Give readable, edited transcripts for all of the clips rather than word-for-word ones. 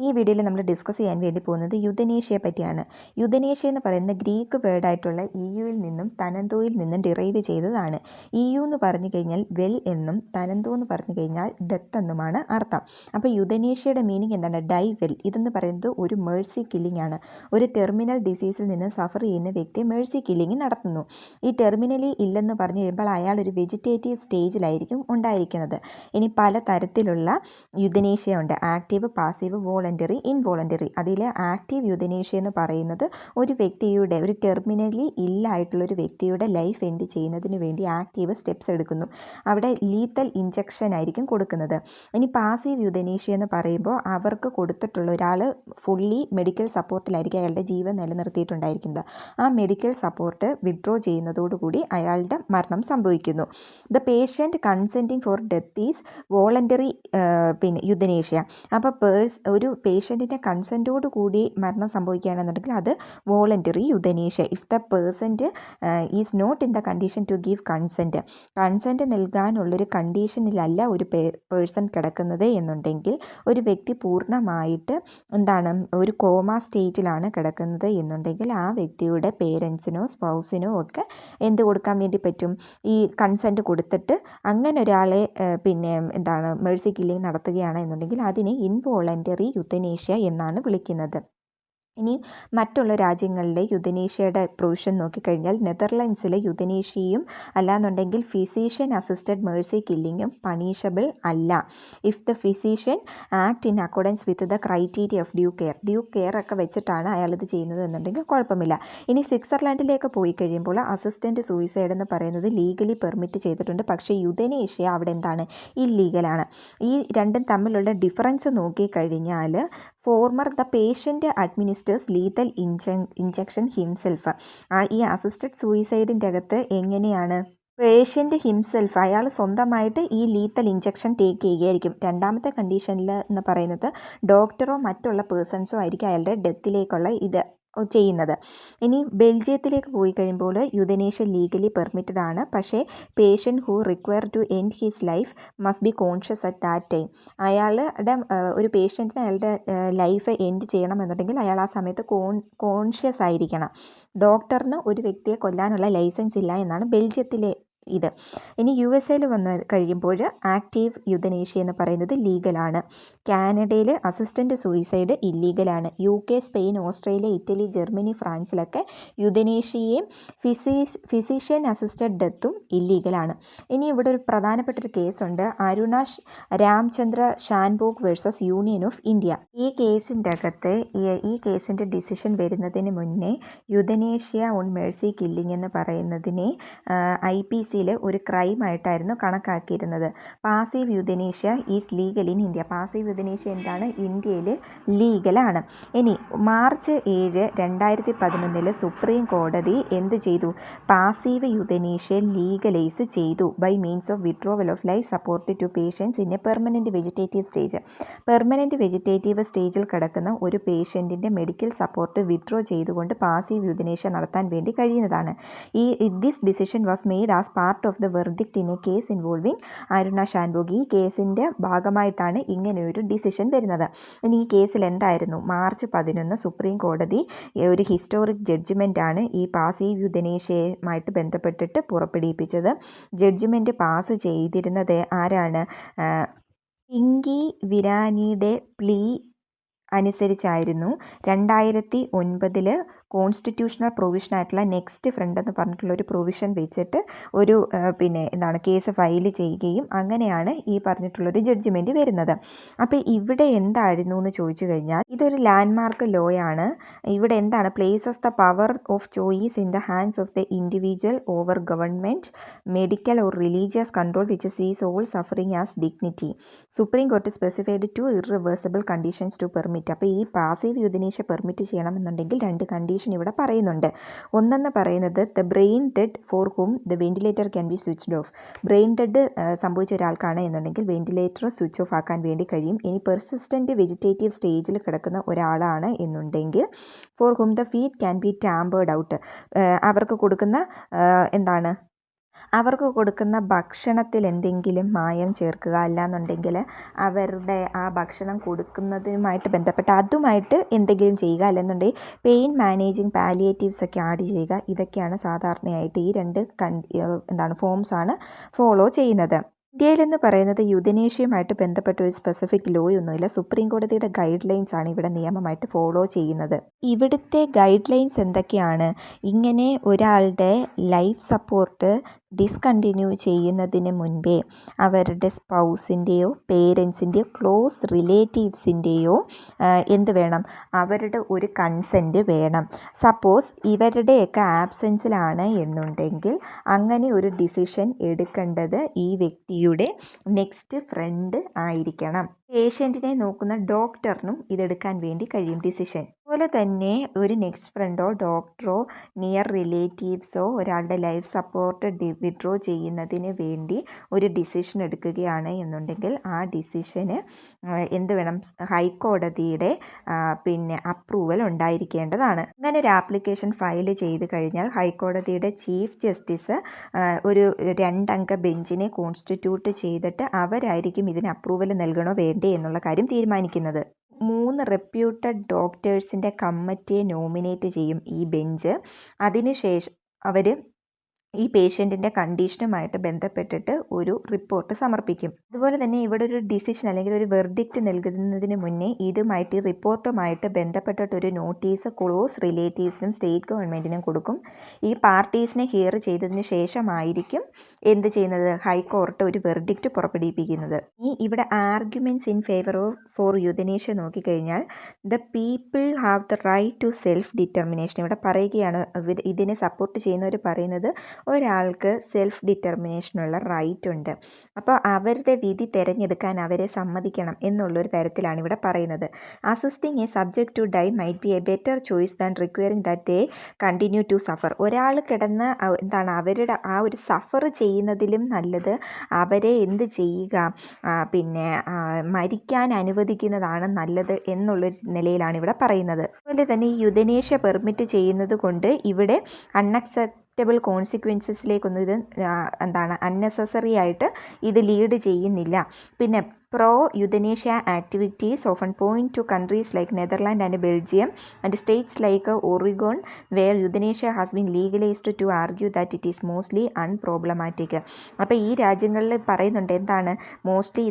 ഈ വീഡിയോയിൽ നമ്മൾ ഡിസ്കസ് ചെയ്യാൻ വേണ്ടി പോകുന്നത് യുദ്ധനേഷ്യയെ പറ്റിയാണ്. യുദ്ധനേഷ്യ എന്ന് പറയുന്ന ഗ്രീക്ക് വേർഡായിട്ടുള്ള ഇയുവിൽ നിന്നും തനന്തോയിൽ നിന്നും ഡിറൈവ് ചെയ്തതാണ്. ഇയു എന്ന് പറഞ്ഞു കഴിഞ്ഞാൽ വെൽ എന്നും തനന്തോ എന്ന് പറഞ്ഞു കഴിഞ്ഞാൽ ഡെത്ത് എന്നുമാണ് അർത്ഥം. അപ്പോൾ യുദ്ധനേഷ്യയുടെ മീനിങ് എന്താണ്? Die well. ഇതെന്ന് പറയുന്നത് ഒരു മേഴ്സി കില്ലിംഗ് ആണ്. ഒരു ടെർമിനൽ ഡിസീസിൽ നിന്ന് സഫർ ചെയ്യുന്ന വ്യക്തി മേഴ്സി കില്ലിംഗ് നടത്തുന്നു. ഈ ടെർമിനലി ഇല്ലെന്ന് പറഞ്ഞു കഴിയുമ്പോൾ അയാൾ ഒരു വെജിറ്റേറ്റീവ് സ്റ്റേജിലായിരിക്കും ഉണ്ടായിരിക്കുന്നത്. ഇനി പല തരത്തിലുള്ള യുദ്ധനേഷ്യ ഉണ്ട്. Active, passive, voluntary, involuntary. അതിലെ ആക്റ്റീവ് യുദ്ധനേഷ്യ എന്ന് പറയുന്നത് ഒരു വ്യക്തിയുടെ, ഒരു ടെർമിനലി ഇല്ലായിട്ടുള്ളൊരു വ്യക്തിയുടെ ലൈഫ് എൻഡ് ചെയ്യുന്നതിന് വേണ്ടി ആക്റ്റീവ് സ്റ്റെപ്സ് എടുക്കുന്നു. അവിടെ ലീത്തൽ ഇഞ്ചക്ഷൻ ആയിരിക്കും കൊടുക്കുന്നത്. ഇനി പാസീവ് യുദ്ധനേഷ്യ എന്ന് പറയുമ്പോൾ അവർക്ക് കൊടുത്തിട്ടുള്ള ഒരാൾ ഫുള്ളി മെഡിക്കൽ സപ്പോർട്ടിലായിരിക്കും അയാളുടെ ജീവൻ നിലനിർത്തിയിട്ടുണ്ടായിരിക്കുന്നത്. ആ മെഡിക്കൽ സപ്പോർട്ട് വിഡ്രോ ചെയ്യുന്നതോടുകൂടി അയാളുടെ മരണം സംഭവിക്കുന്നു. The patient consenting for death is voluntary euthanasia. അപ്പോൾ ഒരു പേഷ്യൻറ്റിൻ്റെ കൺസെൻറ്റോട് കൂടി മരണം സംഭവിക്കുകയാണെന്നുണ്ടെങ്കിൽ അത് voluntary euthanasia. If the person is not in the condition to give consent നൽകാനുള്ളൊരു കണ്ടീഷനിലല്ല ഒരു പേഴ്സൺ കിടക്കുന്നത് എന്നുണ്ടെങ്കിൽ, ഒരു വ്യക്തി പൂർണ്ണമായിട്ട് ഒരു കോമ സ്റ്റേജിലാണ് കിടക്കുന്നത് എന്നുണ്ടെങ്കിൽ ആ വ്യക്തിയുടെ പേരൻസിനോ സ്പൗസിനോ ഒക്കെ എന്ത് കൊടുക്കാൻ വേണ്ടി പറ്റും? ഈ കൺസെൻറ്റ് കൊടുത്തിട്ട് അങ്ങനെ ഒരാളെ മേഴ്സി കില്ലിംഗ് നടത്തുകയാണ് എന്നുണ്ടെങ്കിൽ അതിനെ ഇൻവോളണ്ടറി യുദ്ധനേഷ്യ എന്നാണ് വിളിക്കുന്നത്. ഇനി മറ്റുള്ള രാജ്യങ്ങളിലെ യുദ്ധനേഷ്യയുടെ പ്രൊവിഷൻ നോക്കിക്കഴിഞ്ഞാൽ നെതർലൻഡ്സിലെ യുദ്ധനേഷ്യയും അല്ലാന്നുണ്ടെങ്കിൽ ഫിസീഷ്യൻ അസിസ്റ്റഡ് മേഴ്സി കില്ലിങ്ങും പണിഷബിൾ അല്ല. If the physician act in accordance with the criteria of due care ഒക്കെ വെച്ചിട്ടാണ് അയാളിത് ചെയ്യുന്നത് എന്നുണ്ടെങ്കിൽ കുഴപ്പമില്ല. ഇനി സ്വിറ്റ്സർലാൻഡിലേക്ക് പോയി കഴിയുമ്പോൾ അസിസ്റ്റൻറ്റ് സൂയിസൈഡ് എന്ന് പറയുന്നത് ലീഗലി പെർമിറ്റ് ചെയ്തിട്ടുണ്ട്. പക്ഷേ യുദ്ധനേഷ്യ അവിടെ എന്താണ്? ഇല്ലീഗലാണ്. ഈ രണ്ടും തമ്മിലുള്ള ഡിഫറൻസ് നോക്കിക്കഴിഞ്ഞാൽ the patient administers lethal injection himself. ഈ അസിസ്റ്റഡ് സൂയിസൈഡിൻ്റെ അകത്ത് എങ്ങനെയാണ്? പേഷ്യൻ്റ് ഹിംസെൽഫ് അയാൾ സ്വന്തമായിട്ട് ഈ ലീത്തൽ ഇഞ്ചക്ഷൻ ടേക്ക് ചെയ്യുകയായിരിക്കും. രണ്ടാമത്തെ കണ്ടീഷനിൽ എന്ന് പറയുന്നത് ഡോക്ടറോ മറ്റുള്ള പേഴ്സൺസോ ആയിരിക്കും അയാളുടെ ഡെത്തിലേക്കുള്ള ഇത് ചെയ്യുന്നത്. ഇനി ബെൽജിയത്തിലേക്ക് പോയി കഴിയുമ്പോൾ യുദ്ധനേഷ്യ ലീഗലി പെർമിറ്റഡ് ആണ്. പക്ഷേ patient who require to end his life must be conscious at that time. അയാളുടെ ഒരു പേഷ്യൻറ്റിന് അയാളുടെ ലൈഫ് എൻഡ് ചെയ്യണമെന്നുണ്ടെങ്കിൽ അയാൾ ആ സമയത്ത് കോൺഷ്യസ് ആയിരിക്കണം. ഡോക്ടറിന് ഒരു വ്യക്തിയെ കൊല്ലാനുള്ള ലൈസൻസ് ഇല്ല എന്നാണ് ബെൽജിയത്തിലെ ഇത്. ഇനി USA വന്ന് കഴിയുമ്പോൾ ആക്റ്റീവ് യുദ്ധനേഷ്യ എന്ന് പറയുന്നത് ലീഗലാണ്. കാനഡയിൽ അസിസ്റ്റൻറ്റ് സൂയിസൈഡ് ഇല്ലീഗലാണ്. UK, Spain, Australia, Italy, Germany, ഫ്രാൻസിലൊക്കെ യുദ്ധനേഷ്യയും ഫിസിഷ്യൻ അസിസ്റ്റഡ് ഡെത്തും ഇല്ലീഗലാണ്. ഇനി ഇവിടെ ഒരു പ്രധാനപ്പെട്ടൊരു കേസുണ്ട്, Aruna Ramchandra Shanbaug versus union of India. ഈ കേസിൻ്റെ അകത്ത് ഈ കേസിൻ്റെ ഡിസിഷൻ വരുന്നതിന് മുന്നേ യുദ്ധനേഷ്യ ഓൺ മേഴ്സി കില്ലിംഗ് എന്ന് പറയുന്നതിനെ IPC ഒരു ക്രൈമായിട്ടായിരുന്നു കണക്കാക്കിയിരുന്നത്. Passive euthanasia is legal in India. Passive euthanasia എന്താണ്? ഇന്ത്യയിൽ ലീഗലാണ്. ഇനി മാർച്ച് 7, 2011 സുപ്രീം കോടതി എന്തു ചെയ്തു? പാസീവ് യുദ്ധനേഷ്യ ലീഗലൈസ് ചെയ്തു by means of withdrawal of life support to patients in a permanent vegetative stage. Permanent vegetative സ്റ്റേജിൽ കിടക്കുന്ന ഒരു പേഷ്യൻറ്റിൻ്റെ മെഡിക്കൽ സപ്പോർട്ട് വിഡ്രോ ചെയ്തുകൊണ്ട് പാസീവ് യുദ്ധനേഷ്യ നടത്താൻ വേണ്ടി കഴിയുന്നതാണ്. This decision was made as part of the verdict in a case involving Aruna Shanbaug. ഈ കേസിൻ്റെ ഭാഗമായിട്ടാണ് ഇങ്ങനെയൊരു ഡിസിഷൻ വരുന്നത്. ഇനി ഈ കേസിൽ എന്തായിരുന്നു? മാർച്ച് 11 സുപ്രീം കോടതി ഒരു ഹിസ്റ്റോറിക് ജഡ്ജ്മെൻറ്റാണ് ഈ പാസീവ് യുദ്ധനേഷ്യയുമായിട്ട് ബന്ധപ്പെട്ടിട്ട് പുറപ്പെടുവിപ്പിച്ചത്. ജഡ്ജ്മെൻറ്റ് പാസ് ചെയ്തിരുന്നത് ആരാണ്? പിങ്കി വിരാനിയുടെ പ്ലീ അനുസരിച്ചായിരുന്നു. 2009 കോൺസ്റ്റിറ്റ്യൂഷണൽ പ്രൊവിഷനായിട്ടുള്ള നെക്സ്റ്റ് ഫ്രണ്ട് എന്ന് പറഞ്ഞിട്ടുള്ള ഒരു പ്രൊവിഷൻ വെച്ചിട്ട് ഒരു കേസ് ഫയൽ ചെയ്യുകയും അങ്ങനെയാണ് ഈ പറഞ്ഞിട്ടുള്ളൊരു ജഡ്ജ്മെൻറ്റ് വരുന്നത്. അപ്പോൾ ഇവിടെ എന്തായിരുന്നു എന്ന് ചോദിച്ചു കഴിഞ്ഞാൽ ഇതൊരു ലാൻഡ്മാർക്ക് ലോ ആണ്. ഇവിടെ എന്താണ്? Places the power of choice in the hands of the individual over government, medical or religious control which sees all suffering as dignity. Supreme court specified 2 irreversible conditions to permit. അപ്പോൾ ഈ passive യുദ്ധനേഷ്യ permit ചെയ്യണമെന്നുണ്ടെങ്കിൽ 2 condition ഇവിടെ പറയുന്നുണ്ട്. ഒന്നെന്ന് പറയുന്നത് the brain dead four ഹൂം the ventilator can be switched off. Brain dead സംഭവിച്ച ഒരാൾക്കാണ് എന്നുണ്ടെങ്കിൽ ventilator switch off ആക്കാൻ വേണ്ടി കഴിയും. ഇനി പെർസിസ്റ്റൻറ്റ് വെജിറ്റേറ്റീവ് സ്റ്റേജിൽ കിടക്കുന്ന ഒരാളാണ് എന്നുണ്ടെങ്കിൽ four ഹൂം the feet can be tampered out. അവർക്ക് കൊടുക്കുന്ന അവർക്ക് കൊടുക്കുന്ന ഭക്ഷണത്തിൽ എന്തെങ്കിലും മായം ചേർക്കുക, അല്ലാന്നുണ്ടെങ്കിൽ അവരുടെ ആ ഭക്ഷണം കൊടുക്കുന്നതുമായിട്ട് ബന്ധപ്പെട്ട് അതുമായിട്ട് എന്തെങ്കിലും ചെയ്യുക, അല്ലെന്നുണ്ടെങ്കിൽ പെയിൻ മാനേജിങ് പാലിയേറ്റീവ്സ് ഒക്കെ ആഡ് ചെയ്യുക. ഇതൊക്കെയാണ് സാധാരണയായിട്ട് ഈ രണ്ട് ഫോംസാണ് ഫോളോ ചെയ്യുന്നത്. ഇന്ത്യയിലെന്ന് പറയുന്നത് യുദ്ധനേഷ്യയുമായിട്ട് ബന്ധപ്പെട്ട ഒരു സ്പെസിഫിക് ലോയൊന്നുമില്ല. സുപ്രീം കോടതിയുടെ ഗൈഡ് ലൈൻസ് ആണ് ഇവിടെ നിയമമായിട്ട് ഫോളോ ചെയ്യുന്നത്. ഇവിടുത്തെ ഗൈഡ് ലൈൻസ് എന്തൊക്കെയാണ്? ഇങ്ങനെ ഒരാളുടെ ലൈഫ് സപ്പോർട്ട് ഡിസ്കണ്ടിന്യൂ ചെയ്യുന്നതിന് മുൻപേ അവരുടെ സ്പൗസിൻ്റെയോ പേരൻസിൻ്റെയോ ക്ലോസ് റിലേറ്റീവ്സിൻ്റെയോ എന്ത് വേണം? അവരുടെ ഒരു കൺസെൻറ്റ് വേണം. സപ്പോസ് ഇവരുടെയൊക്കെ ആബ്സെൻസിലാണ് എന്നുണ്ടെങ്കിൽ അങ്ങനെ ഒരു ഡിസിഷൻ എടുക്കേണ്ടത് ഈ വ്യക്തിയുടെ നെക്സ്റ്റ് ഫ്രണ്ട് ആയിരിക്കണം. പേഷ്യൻറ്റിനെ നോക്കുന്ന ഡോക്ടറിനും ഇതെടുക്കാൻ വേണ്ടി കഴിയും ഡിസിഷൻ. അതുപോലെ തന്നെ ഒരു നെക്സ്റ്റ് ഫ്രണ്ടോ ഡോക്ടറോ നിയർ റിലേറ്റീവ്സോ ഒരാളുടെ ലൈഫ് സപ്പോർട്ട് വിഡ്രോ ചെയ്യുന്നതിന് വേണ്ടി ഒരു ഡിസിഷൻ എടുക്കുകയാണ് എന്നുണ്ടെങ്കിൽ ആ ഡിസിഷന് എന്ത് വേണം? ഹൈക്കോടതിയുടെ അപ്രൂവൽ ഉണ്ടായിരിക്കേണ്ടതാണ്. അങ്ങനെ ഒരു ആപ്ലിക്കേഷൻ ഫയൽ ചെയ്ത് കഴിഞ്ഞാൽ ഹൈക്കോടതിയുടെ ചീഫ് ജസ്റ്റിസ് ഒരു 2 അംഗ ബെഞ്ചിനെ കോൺസ്റ്റിറ്റ്യൂട്ട് ചെയ്തിട്ട് അവരായിരിക്കും ഇതിന് അപ്രൂവൽ നൽകണോ വേണ്ടേ എന്നുള്ള കാര്യം തീരുമാനിക്കുന്നത്. 3 റെപ്യൂട്ടഡ് ഡോക്ടേഴ്സിൻ്റെ കമ്മിറ്റിയെ നോമിനേറ്റ് ചെയ്യും ഈ ബെഞ്ച്. അതിനുശേഷം അവർ ഈ പേഷ്യൻറ്റിൻ്റെ കണ്ടീഷനുമായിട്ട് ബന്ധപ്പെട്ടിട്ട് ഒരു റിപ്പോർട്ട് സമർപ്പിക്കും. അതുപോലെ തന്നെ ഇവിടെ ഒരു ഡിസിഷൻ അല്ലെങ്കിൽ ഒരു വെർഡിക്റ്റ് നൽകുന്നതിന് മുന്നേ ഈ റിപ്പോർട്ടുമായിട്ട് ബന്ധപ്പെട്ടിട്ടൊരു നോട്ടീസ് ക്ലോസ് റിലേറ്റീവ്സിനും സ്റ്റേറ്റ് ഗവൺമെൻറ്റിനും കൊടുക്കും. ഈ പാർട്ടീസിനെ ഹിയർ ചെയ്തതിന് ശേഷമായിരിക്കും എന്ത് ചെയ്യുന്നത്? ഹൈക്കോർട്ട് ഒരു വെർഡിക്റ്റ് പുറപ്പെടുവിപ്പിക്കുന്നത്. ഇവിടെ arguments in favour for euthanasia നോക്കിക്കഴിഞ്ഞാൽ the people have the right to self determination. ഇവിടെ പറയുകയാണ്, ഇതിനെ സപ്പോർട്ട് ചെയ്യുന്നവർ പറയുന്നത് ഒരാൾക്ക് സെൽഫ് ഡിറ്റർമിനേഷനുള്ള റൈറ്റ് ഉണ്ട്. അപ്പോൾ അവരുടെ വിധി തിരഞ്ഞെടുക്കാൻ അവരെ സമ്മതിക്കണം എന്നുള്ളൊരു തരത്തിലാണ് ഇവിടെ പറയുന്നത്. Assisting a subject to die might be a better choice than requiring that they continue to suffer. ഒരാൾ കിടന്ന് അവരുടെ ആ ഒരു സഫർ ചെയ്യുന്നതിലും നല്ലത് അവരെ എന്ത് ചെയ്യുക, മരിക്കാൻ അനുവദിക്കുന്നതാണ് നല്ലത് എന്നുള്ളൊരു നിലയിലാണ് ഇവിടെ പറയുന്നത്. അതുപോലെ തന്നെ ഈ യുദ്ധനേഷ്യ പെർമിറ്റ് ചെയ്യുന്നത് കൊണ്ട് ഇവിടെ അൺഅക്സെപ്റ്റബിൾ കോൺസിക്വൻസസിലേക്കൊന്നും ഇത് അൺനെസസറി ആയിട്ട് ഇത് ലീഡ് ചെയ്യുന്നില്ല. പിന്നെ pro euthanasia activities often point to countries like Netherland and Belgium and states like Oregon where euthanasia has been legalised to argue that it is mostly unproblematic. അപ്പോൾ ഈ രാജ്യങ്ങളിൽ പറയുന്നുണ്ട് മോസ്റ്റ്ലി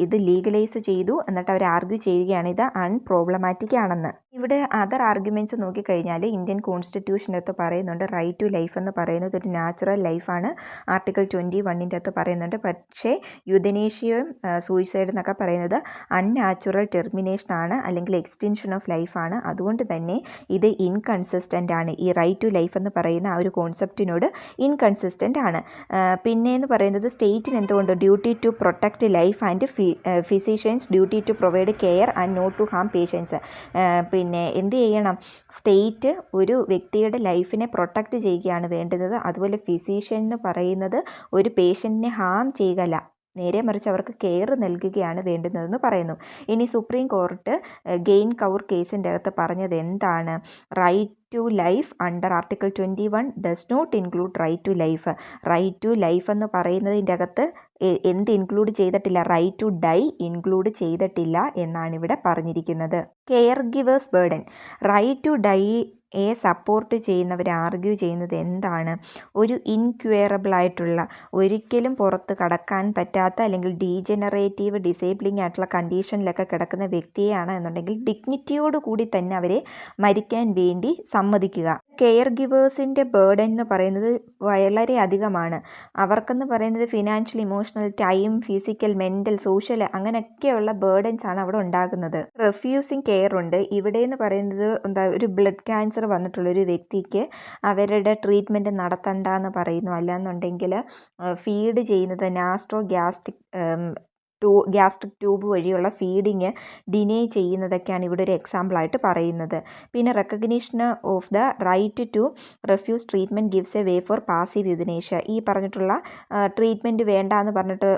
ഇത് ലീഗലൈസ് ചെയ്തു എന്നിട്ട് അവർ ആർഗ്യൂ ചെയ്യുകയാണ് ഇത് അൺപ്രോബ്ലമാറ്റിക് ആണെന്ന്. ഇവിടെ അതർ ആർഗ്യുമെൻറ്റ്സ് നോക്കിക്കഴിഞ്ഞാൽ ഇന്ത്യൻ കോൺസ്റ്റിറ്റ്യൂഷനകത്ത് പറയുന്നുണ്ട് റൈറ്റ് ടു ലൈഫ് എന്ന് പറയുന്നത് ഒരു നാച്ചുറൽ ലൈഫാണ്. ആർട്ടിക്കിൾ 21 അകത്ത് പറയുന്നുണ്ട്. പക്ഷേ യുദ്ധനേഷ്യയും സൂയിസൈഡ് എന്നൊക്കെ പറയുന്നത് അൺനാച്ചുറൽ ടെർമിനേഷനാണ് അല്ലെങ്കിൽ എക്സ്റ്റെൻഷൻ ഓഫ് ലൈഫാണ്. അതുകൊണ്ട് തന്നെ ഇത് ഇൻകൺസിസ്റ്റൻ്റ് ആണ്. ഈ റൈറ്റ് ടു ലൈഫ് എന്ന് പറയുന്ന ആ ഒരു കോൺസെപ്റ്റിനോട് ഇൻകൺസിസ്റ്റൻ്റ് ആണ്. പിന്നെയെന്ന് പറയുന്നത് സ്റ്റേറ്റിന് എന്തുകൊണ്ട് duty to protect life and physicians duty to provide care and not to harm patients. എന്ത് ചെയ്യണം? സ്റ്റേറ്റ് ഒരു വ്യക്തിയുടെ ലൈഫിനെ പ്രൊട്ടക്റ്റ് ചെയ്യുകയാണ് വേണ്ടുന്നത്. അതുപോലെ ഫിസിഷ്യൻ എന്ന് പറയുന്നത് ഒരു പേഷ്യൻറ്റിനെ ഹാം ചെയ്യുകയല്ല, നേരെ മറിച്ച് അവർക്ക് കെയർ നൽകുകയാണ് വേണ്ടുന്നതെന്ന് പറയുന്നു. ഇനി സുപ്രീം കോർട്ട് ഗെയിൻ കൗർ കേസിൻ്റെ അകത്ത് പറഞ്ഞത് എന്താണ്? Right to life under article 21 does not include right to life. Right to life എന്ന് പറയുന്നതിൻ്റെ അകത്ത് എന്ത് ഇൻക്ലൂഡ് ചെയ്തിട്ടില്ല? റൈറ്റ് ടു ഡൈ ഇൻക്ലൂഡ് ചെയ്തിട്ടില്ല എന്നാണ് ഇവിടെ പറഞ്ഞിരിക്കുന്നത്. Caregivers burden. Right to die support ചെയ്യുന്നവർ ആർഗ്യൂ ചെയ്യുന്നത് എന്താണ്? ഒരു ഇൻക്വയറബിൾ ആയിട്ടുള്ള, ഒരിക്കലും പുറത്ത് കടക്കാൻ പറ്റാത്ത അല്ലെങ്കിൽ ഡീജനറേറ്റീവ് ഡിസേബിളിംഗ് ആയിട്ടുള്ള കണ്ടീഷനിലൊക്കെ കിടക്കുന്ന വ്യക്തിയാണ് എന്നുണ്ടെങ്കിൽ ഡിഗ്നിറ്റിയോട് കൂടി തന്നെ അവരെ മരിക്കാൻ വേണ്ടി സമ്മതിക്കുക. കെയർ ഗിവേഴ്സിൻ്റെ ബേർഡൻ എന്ന് പറയുന്നത് വളരെ അധികമാണ്. അവർക്കെന്ന് പറയുന്നത് financial, emotional, time, physical, mental, social അങ്ങനെയൊക്കെയുള്ള ബേർഡൻസ് ആണ് അവിടെ ഉണ്ടാകുന്നത്. റെഫ്യൂസിങ് കെയർ ഉണ്ട്. ഇവിടെ എന്ന് പറയുന്നത് ഒരു ബ്ലഡ് ക്യാൻസർ വന്നിട്ടുള്ളൊരു വ്യക്തിക്ക് അവരുടെ ട്രീറ്റ്മെൻറ്റ് നടത്തണ്ട എന്ന് പറയുന്നു. അല്ലാന്നുണ്ടെങ്കിൽ ഫീഡ് ചെയ്യുന്നത് ഗ്യാസ്ട്രിക് ട്യൂബ് വഴിയുള്ള ഫീഡിങ് ഡിനേ ചെയ്യുന്നതൊക്കെയാണ് ഇവിടെ ഒരു എക്സാമ്പിളായിട്ട് പറയുന്നത്. പിന്നെ recognition of the right to refuse treatment gives a way for passive euthanasia. ഈ പറഞ്ഞിട്ടുള്ള ട്രീറ്റ്മെൻറ്റ് വേണ്ട എന്ന് പറഞ്ഞിട്ട്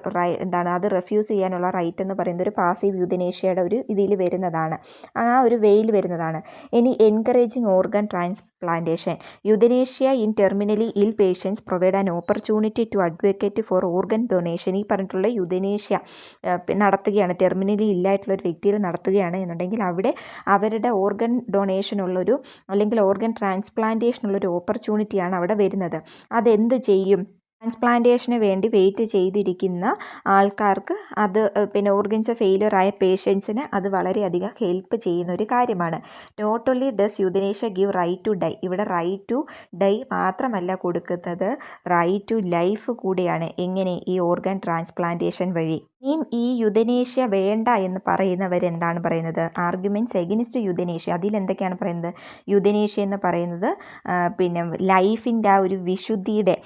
അത് റെഫ്യൂസ് ചെയ്യാനുള്ള റൈറ്റ് എന്ന് പറയുന്നത് ഒരു പാസീവ് യുദ്ധനേഷ്യയുടെ ഒരു ഇതിൽ വരുന്നതാണ്, ആ ഒരു വേയിൽ വരുന്നതാണ്. ഇനി encouraging organ transplantation. Euthanasia in terminally ill patients provide an opportunity to advocate for organ donation. ഈ പറഞ്ഞിട്ടുള്ള യുതനേഷ്യ നടത്തുകയാണ്, ടെർമിനലി ഇല്ലായിട്ടുള്ള ഒരു വ്യക്തിയിൽ നടത്തുകയാണ് എന്നുണ്ടെങ്കിൽ അവിടെ അവരുടെ ഓർഗൻ ഡൊണേഷനുള്ളൊരു അല്ലെങ്കിൽ ഓർഗൻ ട്രാൻസ്പ്ലാന്റേഷനുള്ളൊരു ഓപ്പർച്യൂണിറ്റിയാണ് അവിടെ വരുന്നത്. അതെന്ത് ചെയ്യും? ട്രാൻസ്പ്ലാന്റേഷന് വേണ്ടി വെയിറ്റ് ചെയ്തിരിക്കുന്ന ആൾക്കാർക്ക് അത് പിന്നെ ഓർഗൻസ് ഫെയിലിയർ ആയ പേഷ്യൻസിന് അത് വളരെയധികം ഹെൽപ്പ് ചെയ്യുന്ന ഒരു കാര്യമാണ്. Not only does euthanasia give right to die. ഇവിടെ റൈറ്റ് ടു ഡൈ മാത്രമല്ല കൊടുക്കുന്നത്, റൈറ്റ് ടു ലൈഫ് കൂടിയാണ്. എങ്ങനെ? ഈ ഓർഗൻ ട്രാൻസ്പ്ലാന്റേഷൻ വഴി. ഇനിയും ഈ യുതനേഷ്യ വേണ്ട എന്ന് പറയുന്നവരെന്താണ് പറയുന്നത്? Arguments against യുതനേഷ്യ. അതിലെന്തൊക്കെയാണ് പറയുന്നത്? യുതനേഷ്യ എന്ന് പറയുന്നത് പിന്നെ ലൈഫിൻ്റെ ആ ഒരു വിശുദ്ധിയുടെ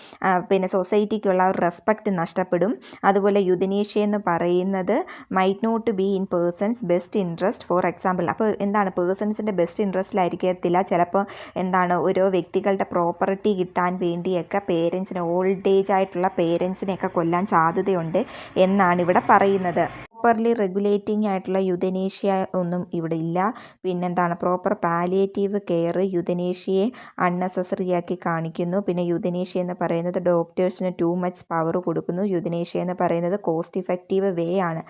പിന്നെ സൊസൈറ്റിക്കുള്ള ഒരു റെസ്പെക്റ്റ് നഷ്ടപ്പെടും. അതുപോലെ യുതനേഷ്യ എന്ന് പറയുന്നത് might not be in person's best interest. For example, അപ്പോൾ എന്താണ്? പേഴ്സൺസിൻ്റെ ബെസ്റ്റ് ഇൻട്രസ്റ്റിലായിരിക്കത്തില്ല. ചിലപ്പോൾ എന്താണ്, ഓരോ വ്യക്തികളുടെ പ്രോപ്പർട്ടി കിട്ടാൻ വേണ്ടിയൊക്കെ പേരൻസിനെ, ഓൾഡ് ഏജ് ആയിട്ടുള്ള പേരൻസിനെയൊക്കെ കൊല്ലാൻ സാധ്യതയുണ്ട് എന്നാണ് ഇവിടെ പറയുന്നത്. പ്രോപ്പർലി റെഗുലേറ്റിംഗ് ആയിട്ടുള്ള യുതനേഷ്യ ഒന്നും ഇവിടെ ഇല്ല. പിന്നെന്താണ്? പ്രോപ്പർ പാലിയേറ്റീവ് കെയർ യുതനേഷ്യയെ അൺനെസസറി ആക്കി കാണിക്കുന്നു. പിന്നെ യുതനേഷ്യ എന്ന് പറയുന്നത് ഡോക്ടേഴ്സിന് ടു മച്ച് പവർ കൊടുക്കുന്നു. യുതനേഷ്യ എന്ന് പറയുന്നത് കോസ്റ്റ് ഇഫക്റ്റീവ് വേ ആണ്.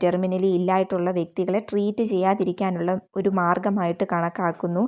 ടെർമിനലി ഇല്ലായിട്ടുള്ള വ്യക്തികളെ ട്രീറ്റ് ചെയ്യാതിരിക്കാനുള്ള ഒരു മാർഗമായിട്ട് കണക്കാക്കുന്നു.